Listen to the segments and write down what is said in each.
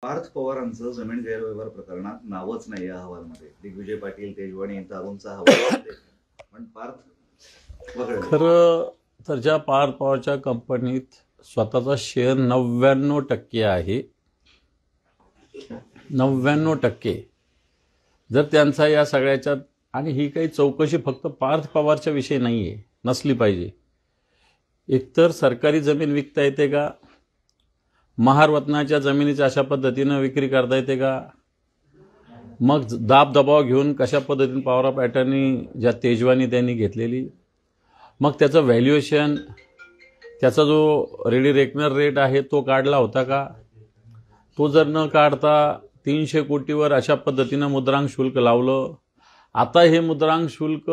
पार्थ पवारांचं जमीन गैरव्यवहार प्रकरणात नावच नाही या अहवालामध्ये. दिग्विजय पाटील, तेजवानी, दारूंचा अहवाल पण पार्थ वगळले. खरं तर ज्या पार्थ पवारच्या कंपनीत स्वतःचा शेअर 99% आहे. 99% जर त्यांचा या सगळ्याच्यात, आणि ही काही चौकशी फक्त पार्थ पवारच्या विषयी नाही आहे, नसली पाहिजे. एकतर सरकारी जमीन विकता येते का, महारत्नाच्या जमिनीची अशा पद्धतीनं विक्री करता येते का, मग दाब दबाव घेऊन कशा पद्धतीने पॉवर ऑफ अटर्नी ज्या तेजवानी त्यांनी घेतलेली, मग त्याचं व्हॅल्युएशन, त्याचा जो रेडी रेकनर रेट आहे तो काढला होता का, तो जर न काढता 300 कोटीवर अशा पद्धतीनं मुद्रांक शुल्क लावलं. आता हे मुद्रांक शुल्क,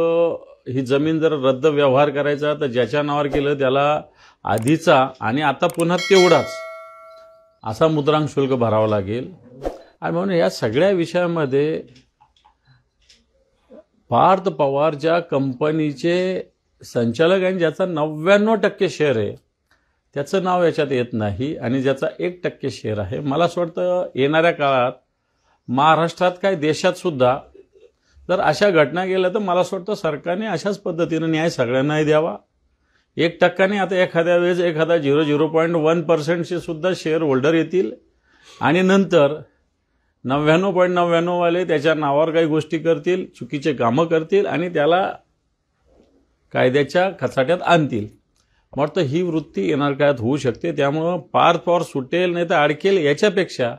ही जमीन जर रद्द व्यवहार करायचा तर ज्याच्या नावावर केलं त्याला आधीचा आणि आता पुन्हा तेवढाच असा मुद्रांक शुल्क भरावं लागेल. आणि म्हणून या सगळ्या विषयामध्ये पार्थ पवार ज्या कंपनीचे संचालक आणि ज्याचा 99% शेअर आहे त्याचं नाव याच्यात येत नाही, आणि ज्याचा 1% शेअर आहे. मला असं वाटतं येणाऱ्या काळात महाराष्ट्रात काय देशात सुद्धा जर अशा घटना गेल्या तर मला असं वाटतं सरकारने अशाच पद्धतीनं न्याय सगळ्यांनाही द्यावा. 1% आता एखाद्या वेळेस एखादा 0.1% सुद्धा शेअर होल्डर येतील, आणि नंतर 99.99 वाले त्याच्या नावावर काही गोष्टी करतील, चुकीचे कामं करतील आणि त्याला कायद्याच्या खचाट्यात आणतील. मग ही वृत्ती येणार काळात होऊ शकते. त्यामुळं पार्थ पवार सुटेल नाही तर अडकेल याच्यापेक्षा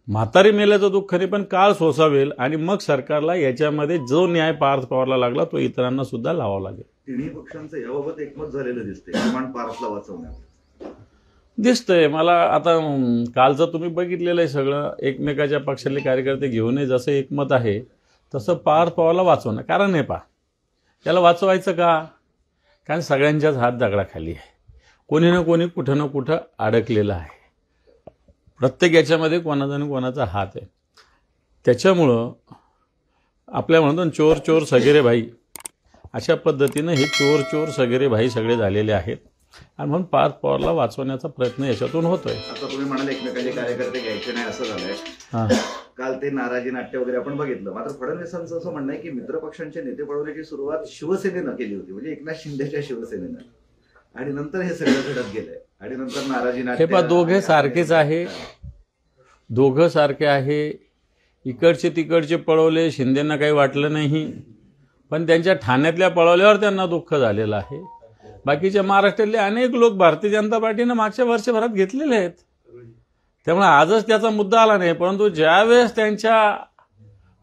म्हातारी मेल्याचं दुःख नाही, पण काळ सोसावेल, आणि मग सरकारला याच्यामध्ये जो न्याय पार्थ पवारला लागला तो इतरांना सुद्धा लावावा लागेल. तिन्ही पक्षांचं याबाबत एकमत झालेलं दिसते किमान पार्थला वाचवण्यात दिसतंय मला. आता कालचं तुम्ही बघितलेलं आहे सगळं, एकमेकाच्या पक्षातले कार्यकर्ते घेऊनही जसं एकमत आहे तसं पार्थ पवारला वाचवणं. कारण आहे त्याला वाचवायचं का, कारण सगळ्यांच्याच हात दगडाखाली आहे. कोणी ना कोणी कुठं ना कुठं अडकलेलं आहे. प्रत्येक याच्यामध्ये कोणाचा ना कोणाचा हात आहे. त्याच्यामुळं आपल्या म्हणतो चोर चोर सगेरे भाई, अशा पद्धतीनं हे चोर चोर सगेरे भाई सगळे झालेले आहेत, आणि म्हणून पार्थ पवारला वाचवण्याचा प्रयत्न याच्यातून होतोय. आता तुम्ही म्हणाले एकमेकांचे कार्यकर्ते घ्यायचे नाही असं झालंय. काल ते नाराजी नाट्य वगैरे आपण बघितलं. मात्र फडणवीसांचं असं म्हणणं आहे की मित्रपक्षांचे नेते पळवण्याची सुरुवात शिवसेनेनं केली होती, म्हणजे एकनाथ शिंदेच्या शिवसेनेनं, आणि नंतर हे सगळं घडत गेलंय, आणि नंतर नाराजी नाट्य. हे दोघे सारखेच आहे, दोघं सारखे आहे. इकडचे तिकडचे पळवले, शिंदेंना काही वाटलं नाही, पण त्यांच्या ठाण्यातल्या पळवल्यावर त्यांना दुःख झालेलं आहे. बाकीच्या महाराष्ट्रातले अनेक लोक भारतीय जनता पार्टीनं मागच्या वर्षभरात घेतलेले आहेत. त्यामुळे आजच त्याचा मुद्दा आला नाही, परंतु ज्यावेळेस त्यांच्या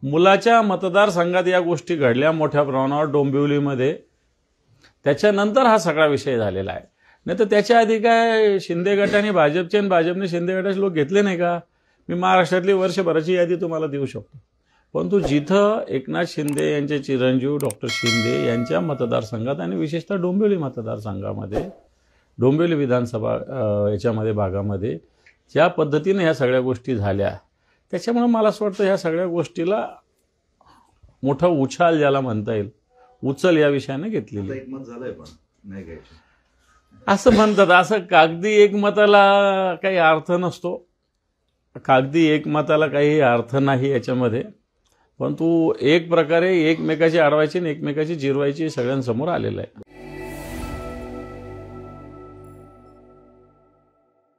मुलाच्या मतदारसंघात या गोष्टी घडल्या मोठ्या प्रमाणावर डोंबिवलीमध्ये, त्याच्यानंतर हा सगळा विषय झालेला आहे. नाही तर त्याच्या आधी काय शिंदे गटाने भाजपचे आणि भाजपने शिंदे गटाचे लोक घेतले नाही का? मी महाराष्ट्रातली वर्षभराची यादी तुम्हाला देऊ शकतो. परंतु जिथं एकनाथ शिंदे यांचे चिरंजीव डॉक्टर शिंदे यांच्या मतदारसंघात, आणि विशेषतः डोंबिवली मतदारसंघामध्ये, डोंबिवली विधानसभा याच्यामध्ये भागामध्ये ज्या पद्धतीने ह्या सगळ्या गोष्टी झाल्या, त्याच्यामुळे मला असं वाटतं ह्या सगळ्या गोष्टीला मोठा उछाल ज्याला म्हणता येईल, उचल या विषयाने घेतलेली. एकमत झालंय पण नाही घ्यायचं असं म्हणतात. असं कागदी एकमताला काही अर्थ नसतो, कागदी एकमताला काही अर्थ नाही याच्यामध्ये. परंतु एक प्रकारे एकमेकाची अडवायची आणि एकमेकाची जिरवायची सगळ्यांसमोर आलेलं आहे.